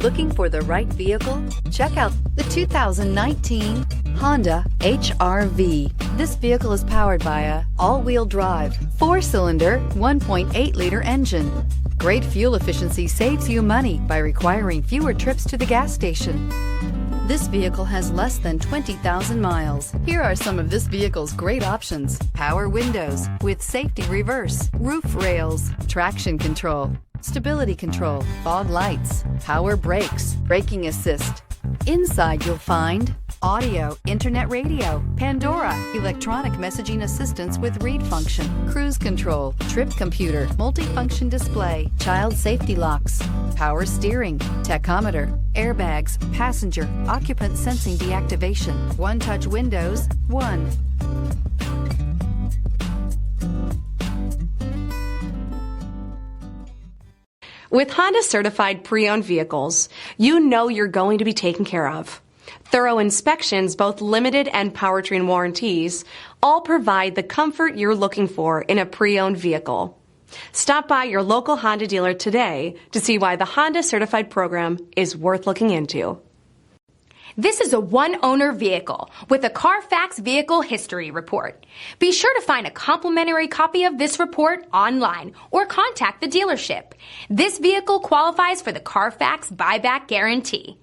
Looking for the right vehicle? Check out the 2019 Honda HR-V. This vehicle is powered by a all-wheel drive, 4-cylinder, 1.8-liter engine. Great fuel efficiency saves you money by requiring fewer trips to the gas station. This vehicle has less than 20,000 miles. Here are some of this vehicle's great options: power windows with safety reverse, roof rails, traction control, stability control, fog lights, power brakes, braking assist. Inside you'll find audio, internet radio, Pandora, electronic messaging assistance with read function, cruise control, trip computer, multifunction display, child safety locks, power steering, tachometer, airbags, passenger, occupant sensing deactivation, one-touch windows, one. With Honda certified pre-owned vehicles, you know you're going to be taken care of. Thorough inspections, both limited and powertrain warranties, all provide the comfort you're looking for in a pre-owned vehicle. Stop by your local Honda dealer today to see why the Honda certified program is worth looking into. This is a one-owner vehicle with a CARFAX Vehicle History Report. Be sure to find a complimentary copy of this report online or contact the dealership. This vehicle qualifies for the CARFAX Buyback Guarantee.